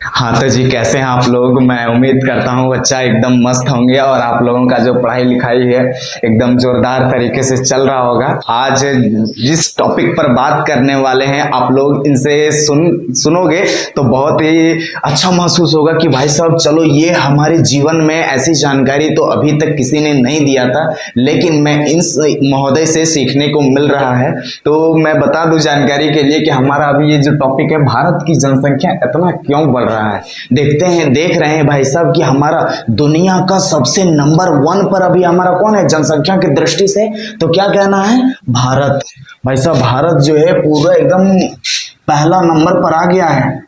हाँ तो जी, कैसे हैं आप लोग। मैं उम्मीद करता हूँ अच्छा एकदम मस्त होंगे और आप लोगों का जो पढ़ाई लिखाई है एकदम जोरदार तरीके से चल रहा होगा। आज जिस टॉपिक पर बात करने वाले हैं आप लोग इनसे सुनोगे तो बहुत ही अच्छा महसूस होगा कि भाई साहब चलो ये हमारे जीवन में ऐसी जानकारी तो अभी तक किसी ने नहीं दिया था, लेकिन मैं इन महोदय से सीखने को मिल रहा है। तो मैं बता दूं जानकारी के लिए कि हमारा अभी ये जो टॉपिक है, भारत की जनसंख्या इतना क्यों बढ़ रहा है। देख रहे हैं भाई साहब कि हमारा दुनिया का सबसे नंबर 1 पर अभी हमारा कौन है जनसंख्या की दृष्टि से, तो क्या कहना है, भारत। भाई साहब भारत जो है पूरा एकदम पहला नंबर पर आ गया है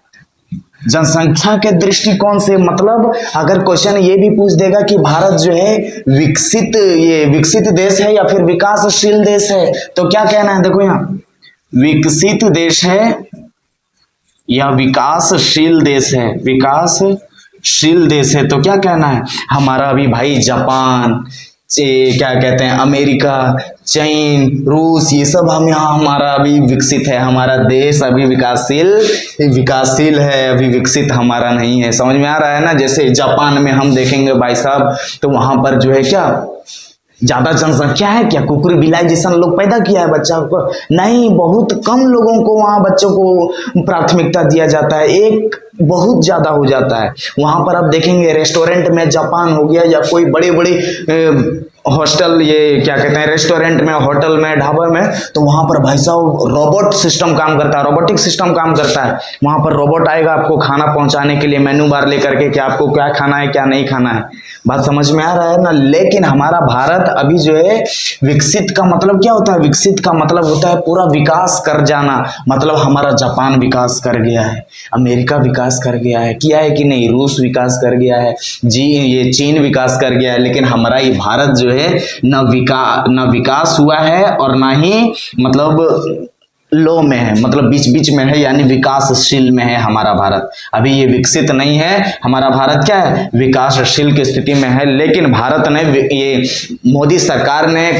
जनसंख्या के दृष्टिकोण से। मतलब अगर क्वेश्चन ये भी पूछ देगा कि भारत जो है विकसित देश है या फिर विकासशील देश है, तो क्या कहना है, देखो यहाँ विकसित देश है या विकासशील देश है। विकासशील देश है तो क्या कहना है हमारा अभी भाई जापान, क्या कहते हैं, अमेरिका, चीन, रूस, ये सब हम यहाँ हमारा अभी विकसित है। हमारा देश अभी विकासशील है, अभी विकसित हमारा नहीं है। समझ में आ रहा है ना। जैसे जापान में हम देखेंगे भाई साहब तो वहां पर जो है क्या ज्यादा जनसंख्या है, क्या कुकुर बिलाई जैसा लोग पैदा किया है बच्चा को, नहीं, बहुत कम लोगों को वहां बच्चों को प्राथमिकता दिया जाता है, एक बहुत ज्यादा हो जाता है। वहां पर आप देखेंगे रेस्टोरेंट में, जापान हो गया या कोई बड़े बड़े हॉस्टल, ये क्या कहते हैं, रेस्टोरेंट में, होटल में, ढाबे में, तो वहां पर भाई साहब रोबोट सिस्टम काम करता है, रोबोटिक सिस्टम काम करता है। वहां पर रोबोट आएगा आपको खाना पहुंचाने के लिए, मेनू बार लेकर के कि आपको क्या खाना है क्या नहीं खाना है। बात समझ में आ रहा है ना। लेकिन हमारा भारत अभी जो है विकसित का मतलब क्या होता है, विकसित का मतलब होता है पूरा विकास कर जाना। मतलब हमारा जापान विकास कर गया है, अमेरिका विकास कर गया है, किया है कि नहीं, रूस विकास कर गया है जी, ये चीन विकास कर गया है। लेकिन हमारा ये भारत जो है न विकास हुआ है और ना ही मतलब लो में है, मतलब बीच बीच में है, यानी विकासशील में है हमारा भारत। अभी ये विकसित नहीं है, हमारा भारत क्या है, विकासशील की स्थिति में है। लेकिन भारत ने, ये मोदी सरकार ने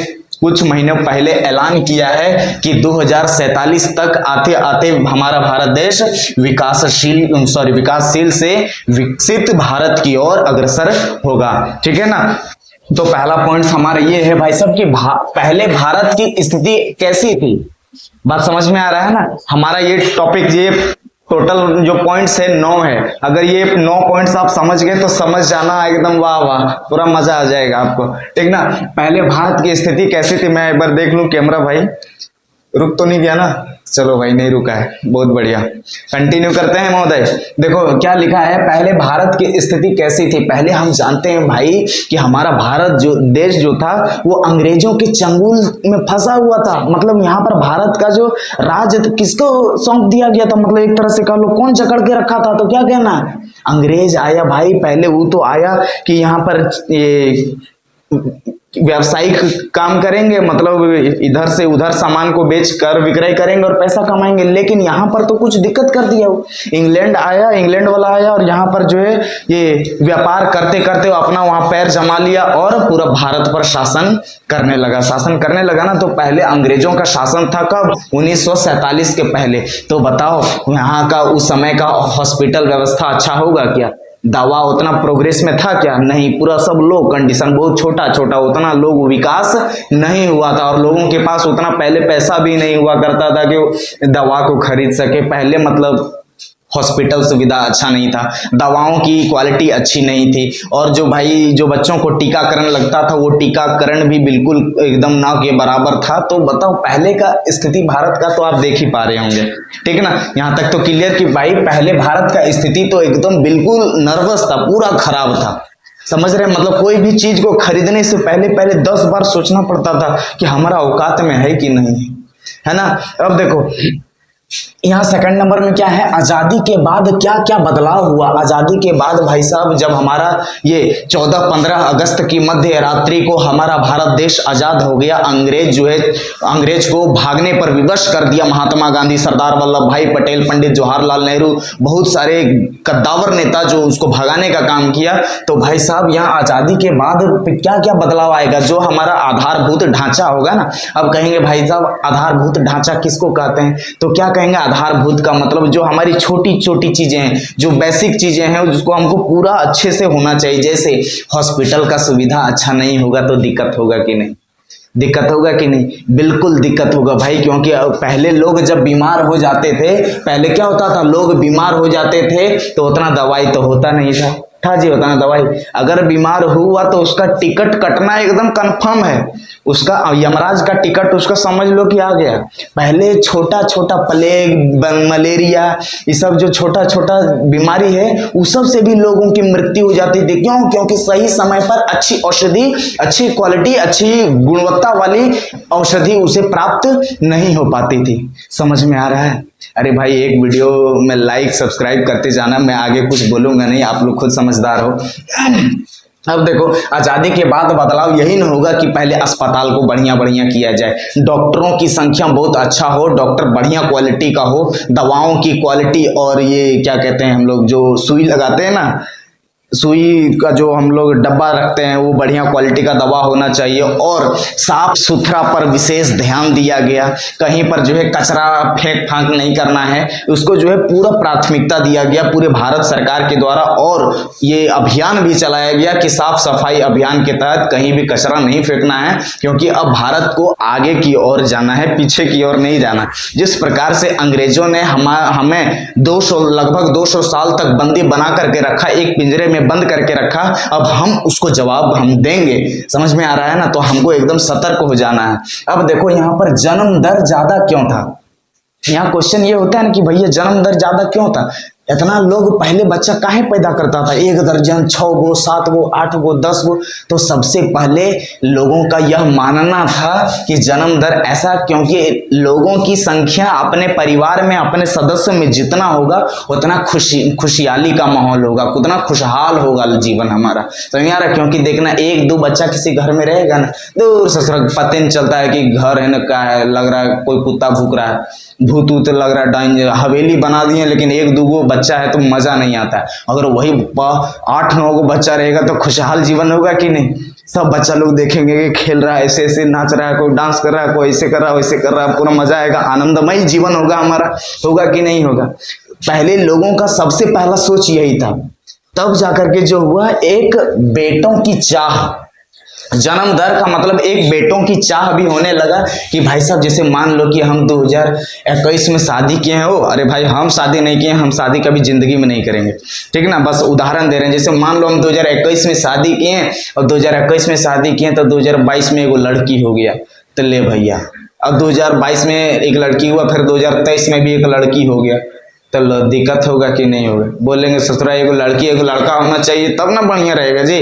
कुछ महीनों पहले ऐलान किया है कि 2047 तक आते आते हमारा भारत देश विकासशील से विकसित भारत की ओर अग्रसर होगा। ठीक है ना। तो पहला पॉइंट हमारा ये है भाई साहब कि पहले भारत की स्थिति कैसी थी। बात समझ में आ रहा है ना। हमारा ये टॉपिक, ये टोटल जो पॉइंट्स है 9 है। अगर ये 9 पॉइंट्स आप समझ गए तो समझ जाना एकदम वाह वाह, पूरा मजा आ जाएगा आपको। ठीक ना। पहले भारत की स्थिति कैसी थी, मैं एक बार देख लूं। कैमरा भाई रुक तो नहीं गया ना, चलो भाई नहीं रुका है, बहुत बढ़िया। कंटिन्यू करते हैं महोदय। देखो क्या लिखा है, पहले भारत की स्थिति कैसी थी। पहले हम जानते हैं भाई कि हमारा भारत जो देश जो था वो अंग्रेजों के चंगुल में फंसा हुआ था। मतलब यहाँ पर भारत का जो राज्य किसको सौंप दिया गया था, मतलब एक तरह से कह लो कौन जकड़ के रखा था, तो क्या कहना है, अंग्रेज आया भाई। पहले वो तो आया कि यहाँ पर ये व्यावसायिक काम करेंगे, मतलब इधर से उधर सामान को बेच कर विक्रय करेंगे और पैसा कमाएंगे। लेकिन यहाँ पर तो कुछ दिक्कत कर दिया वो, इंग्लैंड वाला आया और यहाँ पर जो है ये व्यापार करते करते अपना वहां पैर जमा लिया और पूरा भारत पर शासन करने लगा ना। तो पहले अंग्रेजों का शासन था कब, 1947 के पहले। तो बताओ यहाँ का उस समय का हॉस्पिटल व्यवस्था अच्छा होगा क्या, दवा उतना प्रोग्रेस में था क्या, नहीं। पूरा सब लोग कंडीशन बहुत छोटा, उतना लोग विकास नहीं हुआ था और लोगों के पास उतना पहले पैसा भी नहीं हुआ करता था कि दवा को खरीद सके। पहले मतलब हॉस्पिटल सुविधा अच्छा नहीं था, दवाओं की क्वालिटी अच्छी नहीं थी, और जो बच्चों को टीकाकरण लगता था वो टीकाकरण भी बिल्कुल एकदम ना के बराबर था। तो बताओ पहले का स्थिति भारत का तो आप देख ही पा रहे होंगे। ठीक है ना। यहाँ तक तो क्लियर कि भाई पहले भारत का स्थिति तो एकदम बिल्कुल नर्वस था, पूरा खराब था। समझ रहे, मतलब कोई भी चीज को खरीदने से पहले 10 बार सोचना पड़ता था कि हमारा औकात में है कि नहीं है ना। अब देखो यहाँ सेकंड नंबर में क्या है, आजादी के बाद क्या क्या बदलाव हुआ। आजादी के बाद भाई साहब जब हमारा ये 14-15 अगस्त की मध्य रात्रि को हमारा भारत देश आजाद हो गया, अंग्रेज को भागने पर विवश कर दिया महात्मा गांधी, सरदार वल्लभ भाई पटेल, पंडित जवाहरलाल नेहरू, बहुत सारे कद्दावर नेता जो उसको भगाने का काम किया। तो भाई साहब यहाँ आजादी के बाद क्या क्या बदलाव आएगा, जो हमारा आधारभूत ढांचा होगा ना। अब कहेंगे भाई साहब आधारभूत ढांचा किसको कहते हैं, तो क्या कहेंगे आधारभूत का मतलब जो हमारी छोटी छोटी चीजें हैं, जो बेसिक चीजें हैं, जिसको हमको पूरा अच्छे से होना चाहिए। जैसे हॉस्पिटल का सुविधा अच्छा नहीं होगा तो दिक्कत होगा कि नहीं, दिक्कत होगा कि नहीं, बिल्कुल दिक्कत होगा भाई। क्योंकि पहले लोग जब बीमार हो जाते थे, पहले क्या होता था, लोग बीमार हो जाते थे तो उतना दवाई तो होता नहीं था जी, होता ना दवाई। अगर बीमार हुआ तो उसका टिकट कटना एकदम कंफर्म है, उसका यमराज का टिकट उसका समझ लो कि आ गया। पहले छोटा छोटा प्लेग, मलेरिया, ये सब जो छोटा छोटा बीमारी है उस सब से भी लोगों की मृत्यु हो जाती थी। क्यों? क्योंकि सही समय पर अच्छी औषधि, अच्छी क्वालिटी, अच्छी गुणवत्ता वाली औषधि उसे प्राप्त नहीं हो पाती थी। समझ में आ रहा है? अरे भाई एक वीडियो में लाइक सब्सक्राइब करते जाना, मैं आगे कुछ बोलूंगा नहीं, आप लोग खुद समझदार हो। अब देखो, आजादी के बाद बदलाव यही न होगा कि पहले अस्पताल को बढ़िया बढ़िया किया जाए, डॉक्टरों की संख्या बहुत अच्छा हो, डॉक्टर बढ़िया क्वालिटी का हो, दवाओं की क्वालिटी, और ये क्या कहते हैं हम लोग जो सुई लगाते हैं ना, सुई का जो हम लोग डब्बा रखते हैं वो बढ़िया क्वालिटी का दवा होना चाहिए, और साफ सुथरा पर विशेष ध्यान दिया गया। कहीं पर जो है कचरा फेंक फांक नहीं करना है, उसको जो है पूरा प्राथमिकता दिया गया पूरे भारत सरकार के द्वारा। और ये अभियान भी चलाया गया कि साफ सफाई अभियान के तहत कहीं भी कचरा नहीं फेंकना है, क्योंकि अब भारत को आगे की ओर जाना है, पीछे की ओर नहीं जाना। जिस प्रकार से अंग्रेजों ने हमें 200 लगभग 200 साल तक बंदी बना करके रखा, एक पिंजरे में बंद करके रखा, अब हम उसको जवाब हम देंगे। समझ में आ रहा है ना? तो हमको एकदम सतर्क हो जाना है। अब देखो यहाँ पर जन्म दर ज्यादा क्यों था? यहाँ क्वेश्चन ये होता है ना कि भैया जन्म दर ज्यादा क्यों था? इतना लोग पहले बच्चा काहे पैदा करता था, 1 दर्जन, 6 गो, 7 गो, 8 गो, 10 गो? तो सबसे पहले लोगों का यह मानना था कि जन्म दर ऐसा, क्योंकि लोगों की संख्या अपने परिवार में, अपने सदस्य में जितना होगा उतना खुशहाली का माहौल होगा, उतना खुशहाल होगा जीवन हमारा। समझ आ रहा? क्योंकि देखना 1-2 बच्चा किसी घर में रहेगा ना, दूर से पता नहीं चलता है कि घर है ना, क्या है, लग रहा है कोई कुत्ता भूक रहा है, भूत ऊत लग रहा है, डाइन हवेली बना दी है, लेकिन 1-2 बच्चा है तो मजा नहीं आता है। अगर वही 8-9 गो बच्चा रहेगा तो खुशहाल जीवन होगा कि नहीं? सब बच्चा लोग देखेंगे कि खेल रहा है, ऐसे ऐसे नाच रहा है, कोई डांस कर रहा है, कोई ऐसे कर रहा है, वैसे कर रहा है, पूरा मजा आएगा, आनंदमय जीवन होगा हमारा, होगा कि नहीं होगा? पहले लोगों का सबसे पहला सोच यही था। तब जाकर के जो हुआ, एक बेटों की चाह, जन्म दर का मतलब एक बेटों की चाह भी होने लगा कि भाई साहब, जैसे मान लो कि हम 2021 में शादी किए हैं, हो, अरे भाई हम शादी नहीं किए, हम शादी कभी जिंदगी में नहीं करेंगे, ठीक ना? बस उदाहरण दे रहे हैं। जैसे मान लो हम 2021 में शादी किए हैं, और 2021 में शादी किए तो 2022 में एगो लड़की हो गया, तो ले भैया, अब 2022 में एक लड़की हुआ, फिर 2023 में भी एक लड़की हो गया, तो दिक्कत होगा कि नहीं होगा? बोलेंगे ससुरा एगो लड़की एगो लड़का होना चाहिए तब ना बढ़िया रहेगा जी।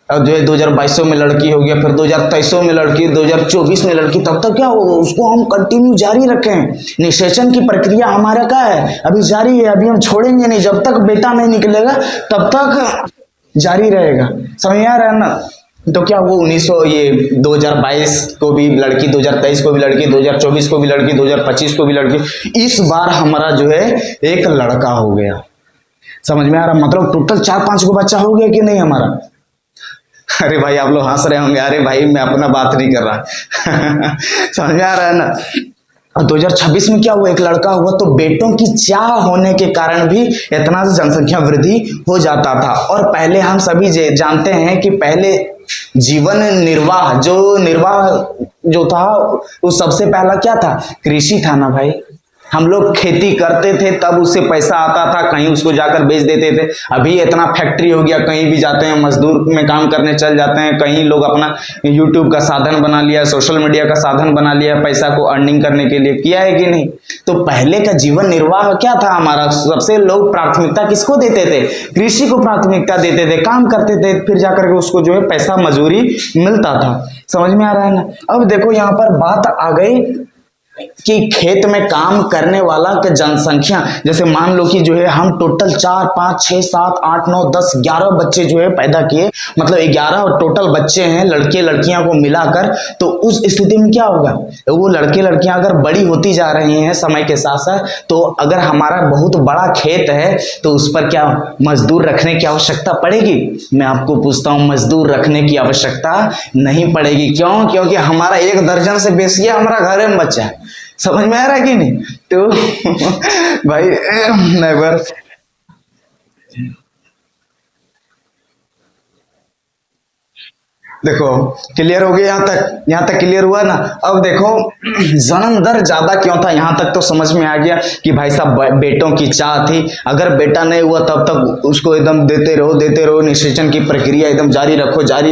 अब जो है 2022 में लड़की हो गया, फिर 2023 में लड़की, 2024 में लड़की, तब तक क्या होगा? उसको हम कंटिन्यू जारी रखें। निषेचन की प्रक्रिया हमारा क्या है, अभी जारी है, अभी हम छोड़ेंगे नहीं, जब तक बेटा नहीं निकलेगा तब तक जारी रहेगा। समझ आ रहा है ना? तो क्या वो 2022 को भी लड़की, 2023 को भी लड़की, 2024 को भी लड़की, 2025 को भी लड़की, इस बार हमारा जो है एक लड़का हो गया। समझ में आ रहा? मतलब टोटल 4-5 को बच्चा हो गया कि नहीं हमारा? अरे भाई आप लोग हंस रहे होंगे, अरे भाई मैं अपना बात नहीं कर रहा। समझ में आ रहा है ना? 2026 में क्या हुआ? एक लड़का हुआ। तो बेटों की चाह होने के कारण भी इतना जनसंख्या वृद्धि हो जाता था। और पहले हम सभी जानते हैं कि पहले जीवन निर्वाह जो था वो सबसे पहला क्या था? कृषि था ना भाई। हम लोग खेती करते थे, तब उससे पैसा आता था, कहीं उसको जाकर बेच देते थे। अभी इतना फैक्ट्री हो गया, कहीं भी जाते हैं मजदूर में काम करने चल जाते हैं, कहीं लोग अपना यूट्यूब का साधन बना लिया, सोशल मीडिया का साधन बना लिया, पैसा को अर्निंग करने के लिए। किया है कि नहीं? तो पहले का जीवन निर्वाह क्या था हमारा? सबसे लोग प्राथमिकता किसको देते थे? कृषि को प्राथमिकता देते थे, काम करते थे, फिर जाकर के उसको जो है पैसा मजूरी मिलता था। समझ में आ रहा है ना? अब देखो यहाँ पर बात आ गई कि खेत में काम करने वाला की जनसंख्या, जैसे मान लो कि जो है हम टोटल 4, 5, 6, 7, 8, 9, 10, 11 बच्चे जो है पैदा किए, मतलब 11 टोटल बच्चे हैं लड़के लड़कियां को मिलाकर। तो उस स्थिति में क्या होगा? वो लड़के लड़कियां अगर बड़ी होती जा रही हैं समय के साथ साथ, तो अगर हमारा बहुत बड़ा खेत है तो उस पर क्या मजदूर रखने की आवश्यकता पड़ेगी? मैं आपको पूछता हूँ, मजदूर रखने की आवश्यकता नहीं पड़ेगी। क्यों? क्योंकि हमारा 1 दर्जन से बेसी हमारा घर में बच्चा है। समझ में आ रहा है कि नहीं? तो भाई नेवर। देखो क्लियर हो गया यहाँ तक क्लियर हुआ ना। अब देखो जन्म दर ज्यादा क्यों था, यहाँ तक तो समझ में आ गया कि भाई साहब बेटों की चाह थी, अगर बेटा नहीं हुआ तब तक उसको एकदम देते रहो, निषेचन की प्रक्रिया एकदम जारी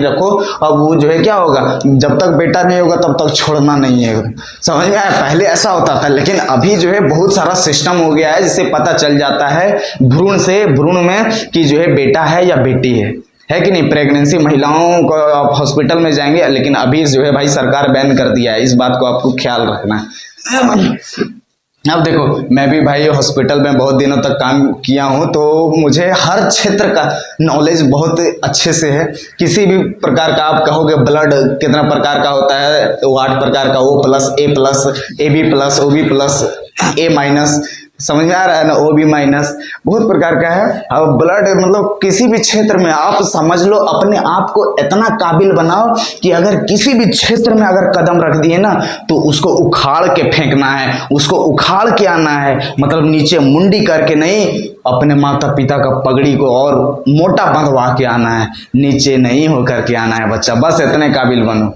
रखो। अब वो जो है क्या होगा, जब तक बेटा नहीं होगा तब तक छोड़ना नहीं है। समझ में आया? पहले ऐसा होता था, लेकिन अभी जो है बहुत सारा सिस्टम हो गया है जिससे पता चल जाता है भ्रूण में कि जो है बेटा है या बेटी है कि नहीं। प्रेगनेंसी महिलाओं को आप हॉस्पिटल में जाएंगे, लेकिन अभी जो है भाई सरकार बैन कर दिया है, इस बात को आपको ख्याल रखना है। अब देखो मैं भी भाई हॉस्पिटल में बहुत दिनों तक काम किया हूँ, तो मुझे हर क्षेत्र का नॉलेज बहुत अच्छे से है। किसी भी प्रकार का आप कहोगे ब्लड कितना प्रकार का होता है, तो 8 प्रकार का, O+, A+, AB+, OB+, A-, समझ में आ रहा है ना, OB-, बहुत प्रकार का है। अब ब्लड मतलब किसी भी क्षेत्र में आप समझ लो, अपने आप को इतना काबिल बनाओ कि अगर किसी भी क्षेत्र में अगर कदम रख दिए ना तो उसको उखाड़ के फेंकना है, उसको उखाड़ के आना है, मतलब नीचे मुंडी करके नहीं, अपने माता पिता का पगड़ी को और मोटा बंधवा के आना है, नीचे नहीं होकर के आना है बच्चा, बस इतने काबिल बनो।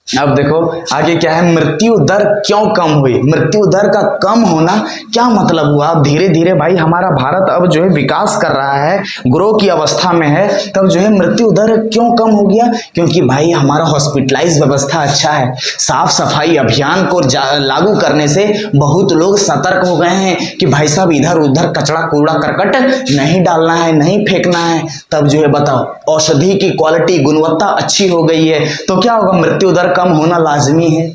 अब देखो आगे क्या है, मृत्यु दर क्यों कम हुई। मृत्यु दर का कम होना क्या मतलब हुआ, अब धीरे धीरे भाई हमारा भारत अब जो है विकास कर रहा है, ग्रो की अवस्था में है, तब जो है मृत्यु दर क्यों कम हो गया, क्योंकि भाई हमारा हॉस्पिटलाइज व्यवस्था अच्छा है, साफ सफाई अभियान को लागू करने से बहुत लोग सतर्क हो गए हैं कि भाई साहब इधर उधर कचरा कूड़ा करकट नहीं डालना है, नहीं फेंकना है। तब जो है बताओ औषधि की क्वालिटी गुणवत्ता अच्छी हो गई है, तो क्या होगा, मृत्यु दर कम होना लाजमी है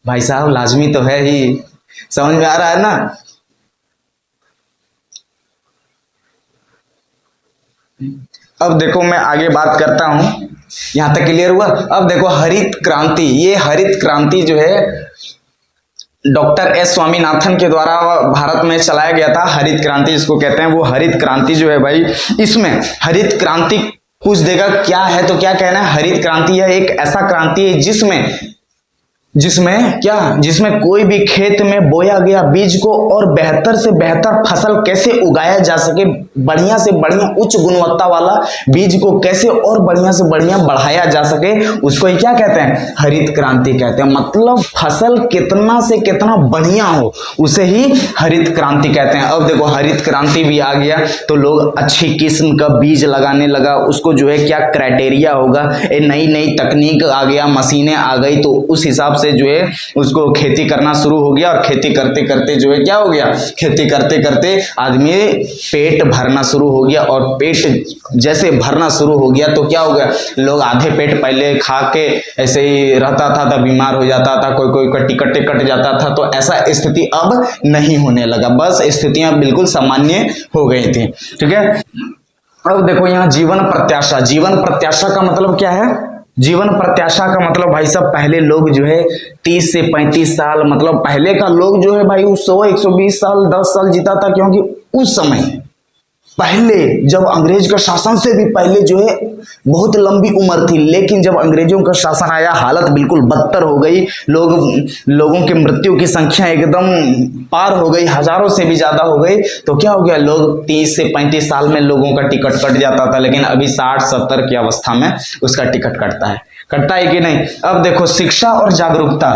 भाई साहब, लाजमी तो है ही। समझ में आ रहा है ना। अब देखो मैं आगे बात करता हूं, यहां तक क्लियर हुआ। अब देखो हरित क्रांति, ये हरित क्रांति जो है डॉक्टर एस स्वामीनाथन के द्वारा भारत में चलाया गया था, हरित क्रांति जिसको कहते हैं। वो हरित क्रांति जो है भाई, इसमें हरित क्रांति पूछ देगा क्या है तो क्या कहना है, हरित क्रांति है एक ऐसा क्रांति है जिसमें कोई भी खेत में बोया गया बीज को और बेहतर से बेहतर फसल कैसे उगाया जा सके, बढ़िया से बढ़िया उच्च गुणवत्ता वाला बीज को कैसे और बढ़िया से बढ़िया बढ़ाया जा सके, उसको ही क्या कहते हैं, हरित क्रांति कहते हैं। मतलब फसल कितना से कितना बढ़िया हो उसे ही हरित क्रांति कहते हैं। अब देखो हरित क्रांति भी आ गया तो लोग अच्छी किस्म का बीज लगाने लगा, उसको जो है क्या क्राइटेरिया होगा, नई नई तकनीक आ गया, मशीनें आ गई, तो उस हिसाब से जो है उसको खेती करना शुरू हो गया। और खेती करते करते जो है क्या हो गया, खेती करते करते आदमी पेट भरना शुरू हो गया, और पेट जैसे भरना शुरू हो गया तो क्या हो गया, लोग आधे पेट पहले खा के ऐसे ही रहता था तो बीमार हो जाता था, कोई का टिकट कट जाता था, तो ऐसा स्थिति अब नहीं होने लगा, बस स्थितियां बिल्कुल सामान्य हो गई थी। ठीक है। अब देखो यहाँ जीवन प्रत्याशा, जीवन प्रत्याशा का मतलब क्या है, जीवन प्रत्याशा का मतलब भाई साहब पहले लोग जो है 30 से 35 साल, मतलब पहले का लोग जो है भाई 100-120 साल 10 साल जीता था, क्योंकि उस समय पहले जब अंग्रेज का शासन से भी पहले जो है बहुत लंबी उम्र थी, लेकिन जब अंग्रेजों का शासन आया हालत बिल्कुल बदतर हो गई, लोगों की मृत्यु की संख्या एकदम पार हो गई, हजारों से भी ज्यादा हो गई, तो क्या हो गया, लोग 30 से 35 साल में लोगों का टिकट कट जाता था, लेकिन अभी 60-70 की अवस्था में उसका टिकट कटता है कि नहीं। अब देखो शिक्षा और जागरूकता,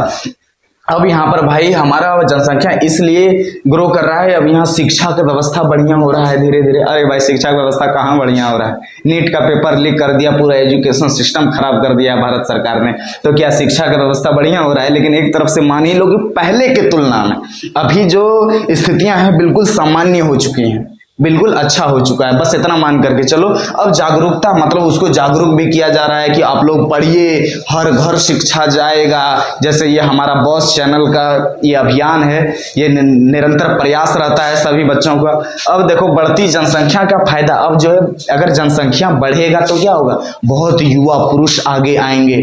अब यहाँ पर भाई हमारा जनसंख्या इसलिए ग्रो कर रहा है, अब यहाँ शिक्षा का व्यवस्था बढ़िया हो रहा है धीरे धीरे। अरे भाई शिक्षा का व्यवस्था कहाँ बढ़िया हो रहा है, नीट का पेपर लीक कर दिया, पूरा एजुकेशन सिस्टम खराब कर दिया भारत सरकार ने, तो क्या शिक्षा का व्यवस्था बढ़िया हो रहा है। लेकिन एक तरफ से मान ही लो कि पहले के तुलना में अभी जो स्थितियां हैं बिल्कुल सामान्य हो चुकी हैं, बिल्कुल अच्छा हो चुका है, बस इतना मान करके चलो। अब जागरूकता मतलब उसको जागरूक भी किया जा रहा है कि आप लोग पढ़िए, हर घर शिक्षा जाएगा, जैसे ये हमारा बॉस चैनल का ये अभियान है, ये निरंतर प्रयास रहता है सभी बच्चों का। अब देखो बढ़ती जनसंख्या का फायदा, अब जो है अगर जनसंख्या बढ़ेगा तो क्या होगा, बहुत युवा पुरुष आगे आएंगे,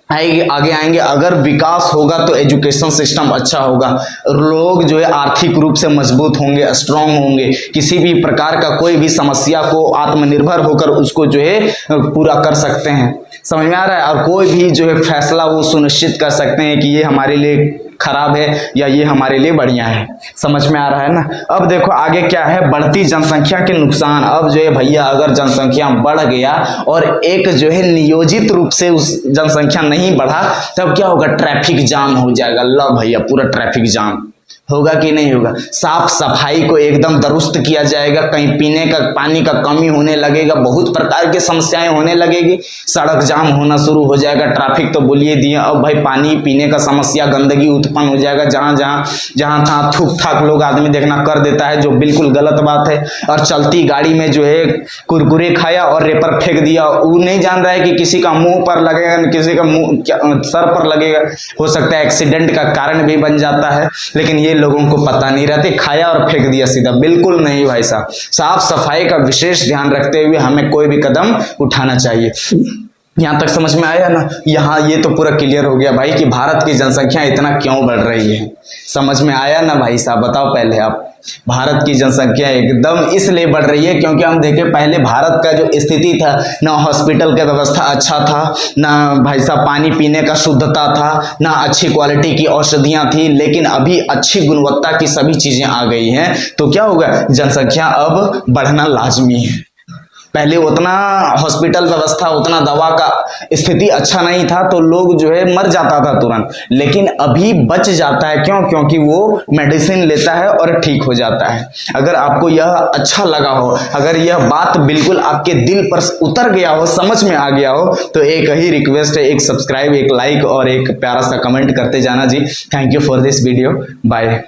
अगर विकास होगा तो एजुकेशन सिस्टम अच्छा होगा, लोग जो है आर्थिक रूप से मजबूत होंगे, स्ट्रांग होंगे, किसी भी प्रकार का कोई भी समस्या को आत्मनिर्भर होकर उसको जो है पूरा कर सकते हैं। समझ में आ रहा है। और कोई भी जो है फैसला वो सुनिश्चित कर सकते हैं कि ये हमारे लिए खराब है या ये हमारे लिए बढ़िया है। समझ में आ रहा है ना। अब देखो आगे क्या है, बढ़ती जनसंख्या के नुकसान। अब जो है भैया अगर जनसंख्या बढ़ गया और एक जो है नियोजित रूप से उस जनसंख्या नहीं बढ़ा, तब क्या होगा, ट्रैफिक जाम हो जाएगा। लो भैया पूरा ट्रैफिक जाम होगा कि नहीं होगा। साफ सफाई को एकदम दुरुस्त किया जाएगा, कहीं पीने का पानी का कमी होने लगेगा, बहुत प्रकार की समस्याएं होने लगेगी, सड़क जाम होना शुरू हो जाएगा, ट्रैफिक तो बोलिए दिए। अब भाई पानी पीने का समस्या, गंदगी उत्पन्न हो जाएगा, जहां तहां थूक थाक लोग आदमी देखना कर देता है, जो बिल्कुल गलत बात है। और चलती गाड़ी में जो है कुरकुरे खाया और रेपर फेंक दिया, वो नहीं जान रहा है कि किसी का मुंह पर लगेगा, किसी का मुंह सर पर लगेगा, हो सकता है एक्सीडेंट का कारण भी बन जाता है। लेकिन ये लोगों को पता नहीं रहते, खाया और फेंक दिया सीधा। बिल्कुल नहीं भाई साहब, साफ सफाई का विशेष ध्यान रखते हुए हमें कोई भी कदम उठाना चाहिए। यहां तक समझ में आया ना। यहाँ ये तो पूरा क्लियर हो गया भाई कि भारत की जनसंख्या इतना क्यों बढ़ रही है। समझ में आया ना भाई साहब, बताओ पहले आप। भारत की जनसंख्या एकदम इसलिए बढ़ रही है क्योंकि हम देखें पहले भारत का जो स्थिति था, ना हॉस्पिटल का व्यवस्था अच्छा था, ना भाई साहब पानी पीने का शुद्धता था, ना अच्छी क्वालिटी की औषधियां थी। लेकिन अभी अच्छी गुणवत्ता की सभी चीजें आ गई हैं, तो क्या होगा, जनसंख्या अब बढ़ना लाजमी है। पहले उतना हॉस्पिटल व्यवस्था, उतना दवा का स्थिति अच्छा नहीं था, तो लोग जो है मर जाता था तुरंत। लेकिन अभी बच जाता है, क्यों? क्योंकि वो मेडिसिन लेता है और ठीक हो जाता है। अगर आपको यह अच्छा लगा हो, अगर यह बात बिल्कुल आपके दिल पर उतर गया हो, समझ में आ गया हो, तो एक ही रिक्वेस्ट है, एक सब्सक्राइब, एक लाइक और एक प्यारा सा कमेंट करते जाना जी। Thank you for this video, bye.